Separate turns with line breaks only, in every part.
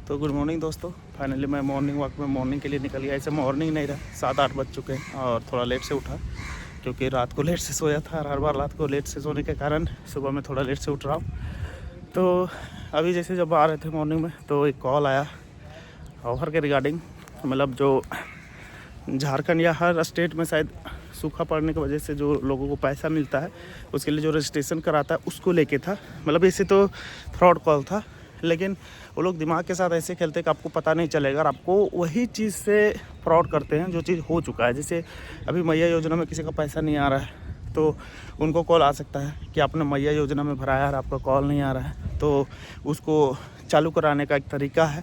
तो good morning दोस्तों। Finally मैं मॉर्निंग वॉक में मॉर्निंग के लिए निकल गया। ऐसे मॉर्निंग नहीं रहा, 7-8 बज चुके हैं और थोड़ा लेट से उठा क्योंकि रात को लेट से सोया था और हर बार रात को लेट से सोने के कारण सुबह में थोड़ा लेट से उठ रहा हूँ। तो अभी जैसे जब आ रहे थे मॉर्निंग में तो एक कॉल आया ऑफर के रिगार्डिंग, मतलब जो झारखंड या हर स्टेट में शायद सूखा पड़ने की वजह से जो लोगों को पैसा मिलता है उसके लिए जो रजिस्ट्रेशन कराता है उसको लेके था। मतलब ऐसे तो फ्रॉड कॉल था, लेकिन वो लोग दिमाग के साथ ऐसे खेलते कि आपको पता नहीं चलेगा और आपको वही चीज़ से फ्रॉड करते हैं जो चीज़ हो चुका है। जैसे अभी मैया योजना में किसी का पैसा नहीं आ रहा है तो उनको कॉल आ सकता है कि आपने मैया योजना में भराया और आपका कॉल नहीं आ रहा है, तो उसको चालू कराने का एक तरीका है,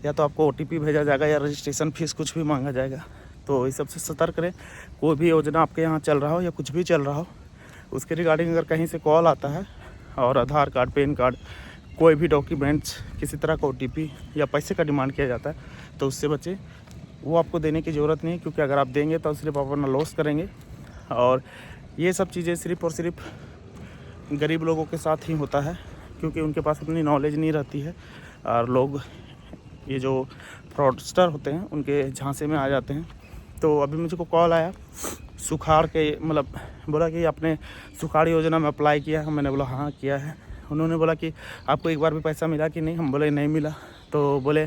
या तो आपको OTP भेजा जाएगा या रजिस्ट्रेशन फीस कुछ भी मांगा जाएगा। तो इस सबसे सतर्क रहें। कोई भी योजना आपके यहाँ चल रहा हो या कुछ भी चल रहा हो, उसके रिगार्डिंग अगर कहीं से कॉल आता है और आधार कार्ड, पैन कार्ड, कोई भी डॉक्यूमेंट्स, किसी तरह का OTP या पैसे का डिमांड किया जाता है तो उससे बचें। वो आपको देने की ज़रूरत नहीं है, क्योंकि अगर आप देंगे तो सिर्फ आप अपना लॉस करेंगे। और ये सब चीज़ें सिर्फ़ और सिर्फ गरीब लोगों के साथ ही होता है, क्योंकि उनके पास उतनी नॉलेज नहीं रहती है और लोग ये जो फ्रॉडस्टर होते हैं उनके झांसे में आ जाते हैं। तो अभी मुझको कॉल आया सुखाड़ के, मतलब बोला कि आपने सुखाड़ योजना में अप्लाई किया है। मैंने बोला हाँ किया है। उन्होंने बोला कि आपको एक बार भी पैसा मिला कि नहीं। हम बोले नहीं मिला। तो बोले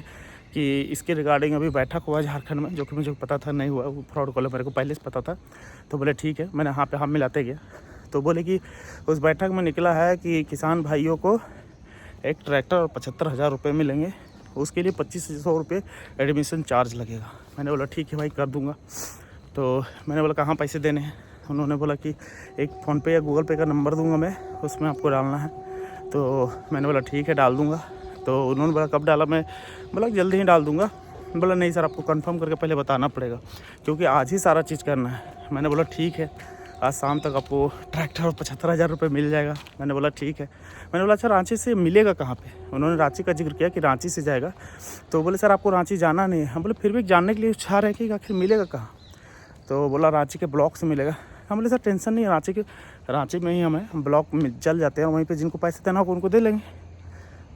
कि इसके रिगार्डिंग अभी बैठक हुआ झारखंड में, जो कि मुझे पता था नहीं हुआ, वो फ्रॉड कॉल मेरे को पहले से पता था। तो बोले ठीक है। मैंने हाँ पे हाँ मिलाते गया तो बोले कि उस बैठक में निकला है कि किसान भाइयों को एक ट्रैक्टर और 75,000 रुपये मिलेंगे, उसके लिए 2500 रुपये एडमिशन चार्ज लगेगा। मैंने बोला ठीक है भाई कर दूंगा। तो मैंने बोला कहाँ पैसे देने हैं। उन्होंने बोला कि एक फ़ोनपे या गूगल पे का नंबर दूंगा मैं, उसमें आपको डालना है। तो मैंने बोला ठीक है डाल दूंगा। तो उन्होंने बोला कब डाला। मैं बोला जल्दी ही डाल दूंगा। बोला नहीं सर, आपको कंफर्म करके पहले बताना पड़ेगा, क्योंकि आज ही सारा चीज़ करना है। मैंने बोला ठीक है, आज शाम तक आपको ट्रैक्टर और 75,000 रुपये मिल जाएगा। मैंने बोला ठीक है। मैंने बोला अच्छा रांची से मिलेगा कहाँ पे। उन्होंने रांची का जिक्र किया कि रांची से जाएगा। तो बोले सर आपको रांची जाना नहीं है। हम बोले फिर भी जानने के लिए चाह रहे हैं कि आखिर मिलेगा कहाँ। तो बोला रांची के ब्लॉक से मिलेगा। हम बोले सर टेंशन नहीं है, रांची में ही हमें ब्लॉक में चल जाते हैं, वहीं पे जिनको पैसे देना होगा उनको दे लेंगे।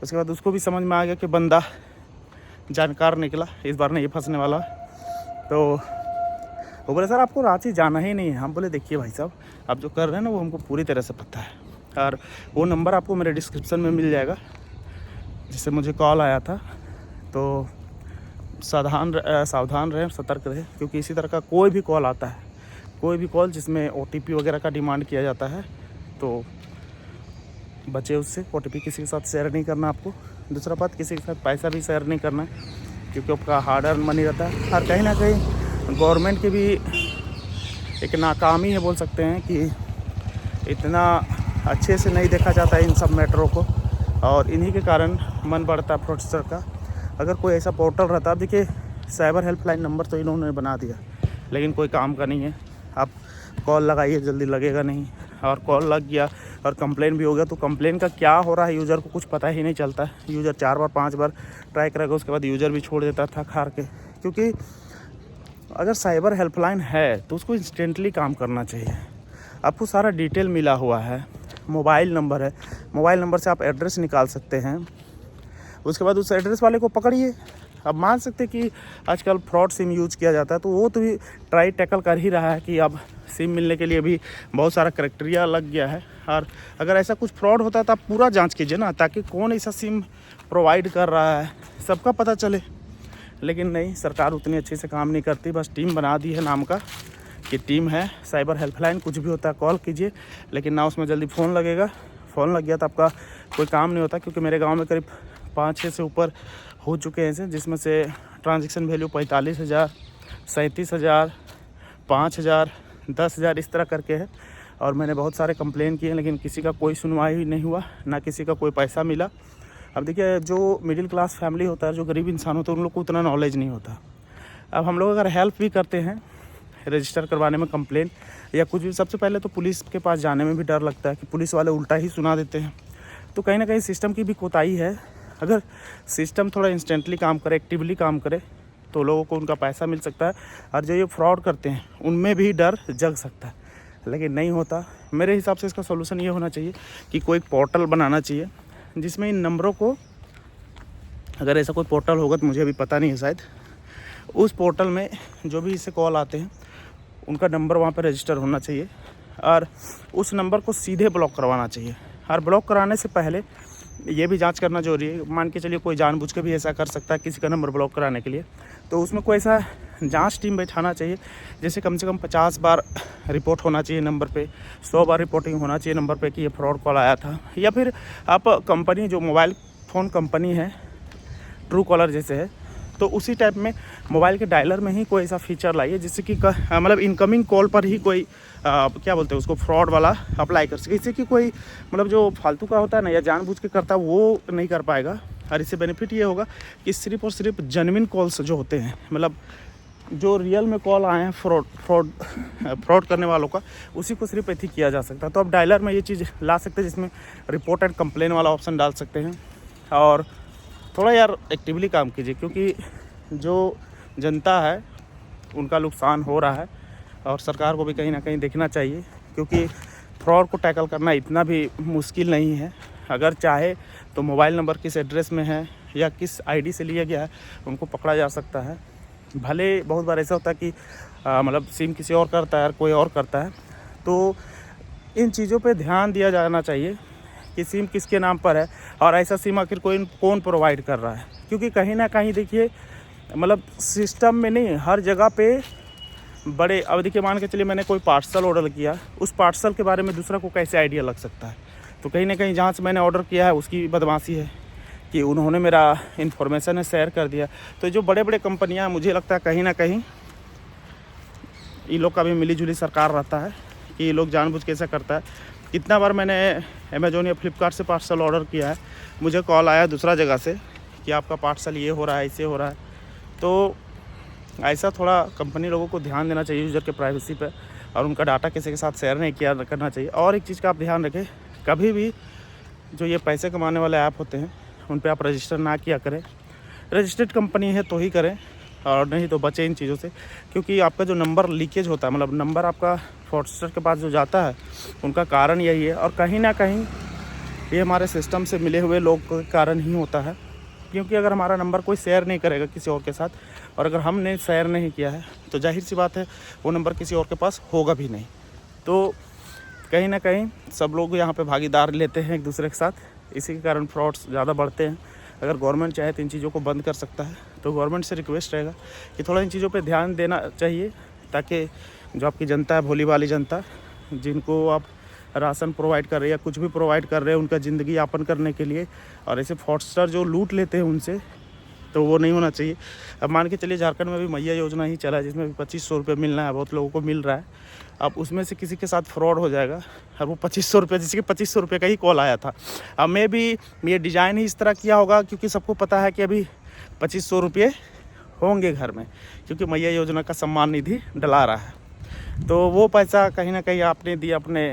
उसके बाद उसको भी समझ में आ गया कि बंदा जानकार निकला, इस बार नहीं फंसने वाला। तो वो बोले सर आपको रांची जाना ही नहीं है। हम बोले देखिए भाई साहब, आप जो कर रहे हैं ना वो हमको पूरी तरह से पता है, और वो नंबर आपको मेरे डिस्क्रिप्शन में मिल जाएगा जिससे मुझे कॉल आया था। तो सावधान रहें, सतर्क रहें, क्योंकि इसी तरह का कोई भी कॉल आता है, कोई भी कॉल जिसमें OTP वगैरह का डिमांड किया जाता है तो बचे उससे। OTP किसी के साथ शेयर नहीं करना आपको। दूसरा बात, किसी के साथ पैसा भी शेयर नहीं करना है, क्योंकि आपका हार्ड अर्न मनी रहता है। और कहीं ना कहीं गवर्नमेंट की भी एक नाकामी है, बोल सकते हैं कि इतना अच्छे से नहीं देखा जाता है इन सब मैटरों को, और इन्हीं के कारण मन बढ़ता है फ्रॉडस्टर का। अगर कोई ऐसा पोर्टल रहता, अब देखिए साइबर हेल्पलाइन नंबर तो इन्होंने बना दिया, लेकिन कोई काम का नहीं है। आप कॉल लगाइए जल्दी लगेगा नहीं, और कॉल लग गया और कंप्लेन भी हो गया तो कंप्लेन का क्या हो रहा है यूज़र को कुछ पता ही नहीं चलता है। यूज़र 4 बार 5 बार ट्राई करेगा, उसके बाद यूज़र भी छोड़ देता था खार के। क्योंकि अगर साइबर हेल्पलाइन है तो उसको इंस्टेंटली काम करना चाहिए। आपको सारा डिटेल मिला हुआ है, मोबाइल नंबर है, मोबाइल नंबर से आप एड्रेस निकाल सकते हैं। उसके बाद उस एड्रेस वाले को पकड़िए। अब मान सकते कि आजकल फ्रॉड सिम यूज़ किया जाता है, तो वो तो भी ट्राई टैकल कर ही रहा है कि अब सिम मिलने के लिए भी बहुत सारा क्राइटेरिया लग गया है। और अगर ऐसा कुछ फ्रॉड होता है तो आप पूरा जांच कीजिए ना, ताकि कौन ऐसा सिम प्रोवाइड कर रहा है सबका पता चले। लेकिन नहीं, सरकार उतनी अच्छे से काम नहीं करती। बस टीम बना दी है नाम का कि टीम है साइबर हेल्पलाइन, कुछ भी होता है कॉल कीजिए, लेकिन ना उसमें जल्दी फ़ोन लगेगा। फ़ोन लग गया तो आपका कोई काम नहीं होता, क्योंकि मेरे गाँव में करीब 5-6 से ऊपर हो चुके हैं, जिसमें से ट्रांजैक्शन वैल्यू 45,000, 37,000, 5,000, 10,000 इस तरह करके है। और मैंने बहुत सारे कंप्लेन किए, लेकिन किसी का कोई सुनवाई नहीं हुआ, ना किसी का कोई पैसा मिला। अब देखिए जो मिडिल क्लास फैमिली होता है, जो गरीब इंसान होता है, उन लोग को उतना नॉलेज नहीं होता। अब हम लोग अगर हेल्प भी करते हैं रजिस्टर करवाने में कंप्लेन या कुछ भी, सबसे पहले तो पुलिस के पास जाने में भी डर लगता है कि पुलिस वाले उल्टा ही सुना देते हैं। तो कहीं ना कहीं सिस्टम की भी कोताही है। अगर सिस्टम थोड़ा इंस्टेंटली काम करे, एक्टिवली काम करे, तो लोगों को उनका पैसा मिल सकता है। और जो ये फ्रॉड करते हैं उनमें भी डर जग सकता है, लेकिन नहीं होता। मेरे हिसाब से इसका सोल्यूशन ये होना चाहिए कि कोई पोर्टल बनाना चाहिए जिसमें इन नंबरों को अगर ऐसा कोई पोर्टल होगा तो मुझे अभी पता नहीं है शायद। उस पोर्टल में जो भी इससे कॉल आते हैं उनका नंबर वहाँ पर रजिस्टर होना चाहिए और उस नंबर को सीधे ब्लॉक करवाना चाहिए। और ब्लॉक कराने से पहले ये भी जांच करना जरूरी है। मान के चलिए कोई जानबूझ के भी ऐसा कर सकता है किसी का नंबर ब्लॉक कराने के लिए, तो उसमें कोई ऐसा जांच टीम बैठाना चाहिए जैसे कम से कम 50 बार रिपोर्ट होना चाहिए नंबर पे, 100 बार रिपोर्टिंग होना चाहिए नंबर पे कि ये फ्रॉड कॉल आया था। या फिर आप कंपनी जो मोबाइल फ़ोन कंपनी है ट्रू कॉलर जैसे है, तो उसी टाइप में मोबाइल के डायलर में ही कोई ऐसा फीचर लाइए जिससे कि मतलब इनकमिंग कॉल पर ही कोई क्या बोलते हैं उसको फ्रॉड वाला अप्लाई कर सके। इससे कि कोई मतलब जो फालतू का होता है ना या जानबूझ के करता है वो नहीं कर पाएगा। और इससे बेनिफिट ये होगा कि सिर्फ और सिर्फ जेन्युइन कॉल्स जो होते हैं, मतलब जो रियल में कॉल आए हैं फ्रॉड करने वालों का, उसी को सिर्फ एथी किया जा सकता है। तो आप डायलर में ये चीज़ ला सकते हैं जिसमें रिपोर्ट एंड कंप्लेन वाला ऑप्शन डाल सकते हैं। और थोड़ा यार एक्टिवली काम कीजिए क्योंकि जो जनता है उनका नुकसान हो रहा है और सरकार को भी कहीं ना कहीं देखना चाहिए क्योंकि फ्रॉड को टैकल करना इतना भी मुश्किल नहीं है। अगर चाहे तो मोबाइल नंबर किस एड्रेस में है या किस आईडी से लिया गया है उनको पकड़ा जा सकता है। भले बहुत बार ऐसा होता है कि मतलब सिम किसी और करता है और कोई और करता है, तो इन चीज़ों पे ध्यान दिया जाना चाहिए कि सिम किसके नाम पर है और ऐसा सिम आखिर कौन प्रोवाइड कर रहा है। क्योंकि कहीं ना कहीं देखिए मतलब सिस्टम में नहीं, हर जगह पे बड़े अब देखिए मान के चलिए मैंने कोई पार्सल ऑर्डर किया, उस पार्सल के बारे में दूसरा को कैसे आइडिया लग सकता है। तो कहीं ना कहीं जहाँ से मैंने ऑर्डर किया है उसकी बदमाशी है कि उन्होंने मेरा इन्फॉर्मेशन शेयर कर दिया। तो जो बड़े बड़े कंपनियाँ, मुझे लगता है कहीं ना कहीं इन लोग का भी मिली जुली सरकार रहता है कि ये लोग जानबूझ के ऐसा करता है। कितना बार मैंने अमेज़ॉन या फ्लिपकार्ट से पार्सल ऑर्डर किया है, मुझे कॉल आया दूसरा जगह से कि आपका पार्सल ये हो रहा है, ऐसे हो रहा है। तो ऐसा थोड़ा कंपनी लोगों को ध्यान देना चाहिए यूज़र के प्राइवेसी पे और उनका डाटा किसी के साथ शेयर नहीं किया करना चाहिए। और एक चीज़ का आप ध्यान रखें, कभी भी जो ये पैसे कमाने वाले ऐप होते हैं उन पे आप रजिस्टर ना किया करें। रजिस्टर्ड कंपनी है तो ही करें और नहीं तो बचें इन चीज़ों से, क्योंकि आपका जो नंबर लीकेज होता है, मतलब नंबर आपका फ्रॉडस्टर के पास जो जाता है उनका कारण यही है। और कहीं ना कहीं ये हमारे सिस्टम से मिले हुए लोग के कारण ही होता है। क्योंकि अगर हमारा नंबर कोई शेयर नहीं करेगा किसी और के साथ और अगर हमने शेयर नहीं किया है तो जाहिर सी बात है वो नंबर किसी और के पास होगा भी नहीं। तो कहीं ना कहीं सब लोग यहाँ पे भागीदार लेते हैं एक दूसरे के साथ, इसी के कारण फ्रॉड्स ज़्यादा बढ़ते हैं। अगर गवर्नमेंट चाहे तो इन चीज़ों को बंद कर सकता है। तो गवर्नमेंट से रिक्वेस्ट रहेगा कि थोड़ा इन चीज़ों पे ध्यान देना चाहिए ताकि जो आपकी जनता है, भोली वाली जनता, जिनको आप राशन प्रोवाइड कर रहे हैं या कुछ भी प्रोवाइड कर रहे हैं उनका ज़िंदगी यापन करने के लिए, और ऐसे फ्रॉडस्टर जो लूट लेते हैं उनसे, तो वो नहीं होना चाहिए। अब मान के चलिए झारखंड में भी मैया योजना ही चला है जिसमें भी 2500 रुपये मिलना है, बहुत लोगों को मिल रहा है। अब उसमें से किसी के साथ फ्रॉड हो जाएगा और वो 2500 रुपये, जिसके 2500 रुपये का ही कॉल आया था। अब मैं भी ये डिज़ाइन ही इस तरह किया होगा क्योंकि सबको पता है कि अभी 2500 रुपये होंगे घर में, क्योंकि मैया योजना का सम्मान निधि डला रहा है। तो वो पैसा कहीं ना कहीं आपने दिया अपने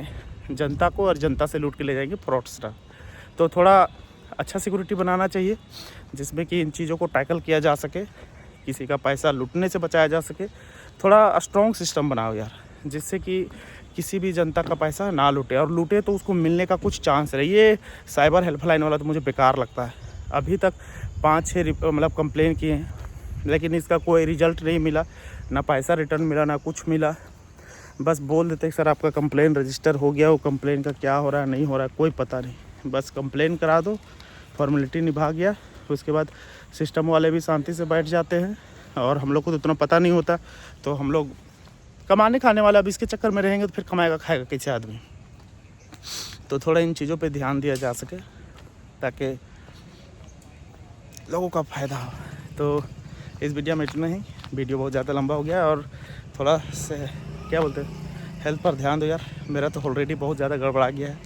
जनता को और जनता से लूट के ले जाएंगे फ्रॉडस्टर। तो थोड़ा अच्छा सिक्योरिटी बनाना चाहिए जिसमें कि इन चीज़ों को टैकल किया जा सके, किसी का पैसा लूटने से बचाया जा सके। थोड़ा स्ट्रॉन्ग सिस्टम बनाओ यार, जिससे कि किसी भी जनता का पैसा ना लूटे, और लूटे तो उसको मिलने का कुछ चांस रहे। ये साइबर हेल्पलाइन वाला तो मुझे बेकार लगता है। अभी तक 5-6 मतलब कंप्लेन किए हैं लेकिन इसका कोई रिजल्ट नहीं मिला, ना पैसा रिटर्न मिला ना कुछ मिला। बस बोल देते सर आपका कंप्लेन रजिस्टर हो गया, वो कंप्लेन का क्या हो रहा है नहीं हो रहा है कोई पता नहीं। बस कंप्लेन करा दो, फॉर्मेलिटी निभा गया, उसके बाद सिस्टम वाले भी शांति से बैठ जाते हैं और हम लोग को तो इतना पता नहीं होता। तो हम लोग कमाने खाने वाला अब इसके चक्कर में रहेंगे तो फिर कमाएगा खाएगा कैसे आदमी। तो थोड़ा इन चीज़ों पे ध्यान दिया जा सके ताकि लोगों का फ़ायदा हो। तो इस वीडियो में इतना ही, वीडियो बहुत ज़्यादा लंबा हो गया और थोड़ा से क्या बोलते हैं हेल्थ पर ध्यान दो यार। मेरा तो ऑलरेडी बहुत ज़्यादा गड़बड़ा गया है,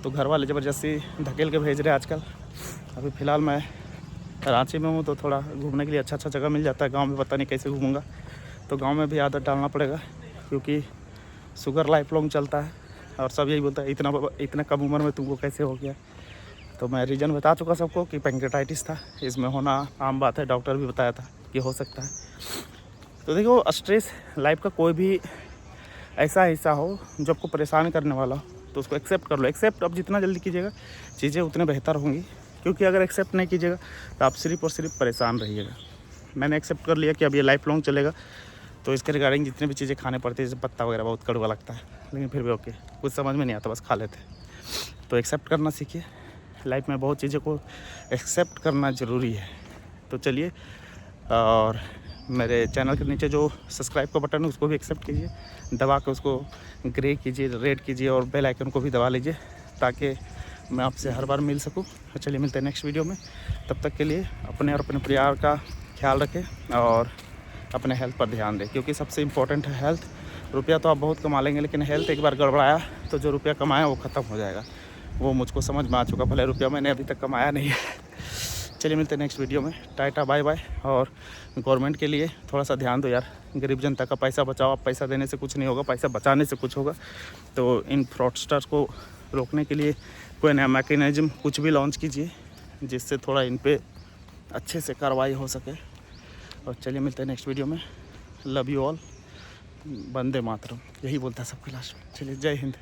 तो घर वाले ज़बरदस्ती धकेल के भेज रहे हैं आजकल। अभी फ़िलहाल मैं रांची में हूँ तो थोड़ा घूमने के लिए अच्छा जगह मिल जाता है। गांव में पता नहीं कैसे घूमूंगा, तो गांव में भी आदत डालना पड़ेगा क्योंकि शुगर लाइफ लॉन्ग चलता है और सब यही बोलता है इतना कम उम्र में तुमको कैसे हो गया। तो मैं रीज़न बता चुका सबको कि पैंक्रेटाइटिस था, इसमें होना आम बात है, डॉक्टर भी बताया था कि हो सकता है। तो देखो स्ट्रेस लाइफ का कोई भी ऐसा हिस्सा हो जो आपको परेशान करने वाला हो तो उसको एक्सेप्ट कर लो। एक्सेप्ट अब जितना जल्दी कीजिएगा चीज़ें उतने बेहतर होंगी, क्योंकि अगर एक्सेप्ट नहीं कीजिएगा तो आप सिर्फ और सिर्फ परेशान रहिएगा। मैंने एक्सेप्ट कर लिया कि अब ये लाइफ लॉन्ग चलेगा, तो इसके रिगार्डिंग जितनी भी चीज़ें खाने पड़ती है, जैसे पत्ता वगैरह बहुत कड़वा लगता है, लेकिन फिर भी ओके, कुछ समझ में नहीं आता, बस खा लेते। तो एक्सेप्ट करना सीखिए। लाइफ में बहुत चीज़ों को एक्सेप्ट करना ज़रूरी है। तो चलिए, और मेरे चैनल के नीचे जो सब्सक्राइब का बटन है उसको भी एक्सेप्ट कीजिए, दबा के उसको ग्रे कीजिए, रेड कीजिए, और बेल आइकन को भी दबा लीजिए, ताकि मैं आपसे हर बार मिल सकूं। तो चलिए मिलते हैं नेक्स्ट वीडियो में। तब तक के लिए अपने और अपने परिवार का ख्याल रखें और अपने हेल्थ पर ध्यान दें, क्योंकि सबसे इम्पोर्टेंट है हेल्थ। रुपया तो आप बहुत कमा लेंगे, लेकिन हेल्थ एक बार गड़बड़ाया तो जो रुपया कमाया वो ख़त्म हो जाएगा। वो मुझको समझ में आ चुका, भले रुपया मैंने अभी तक कमाया नहीं है। चलिए मिलते हैं नेक्स्ट वीडियो में। Tata bye bye. और गवर्नमेंट के लिए थोड़ा सा ध्यान दो यार, गरीब जनता का पैसा बचाओ। आप पैसा देने से कुछ नहीं होगा, पैसा बचाने से कुछ होगा। तो इन फ्रॉडस्टर्स को रोकने के लिए कोई नया मैकेनिज्म कुछ भी लॉन्च कीजिए, जिससे थोड़ा इन पे अच्छे से कार्रवाई हो सके। और चलिए मिलते हैं नेक्स्ट वीडियो में। Love you all. Vande Mataram, यही बोलता है सबके लास्ट में। चलिए, जय हिंद।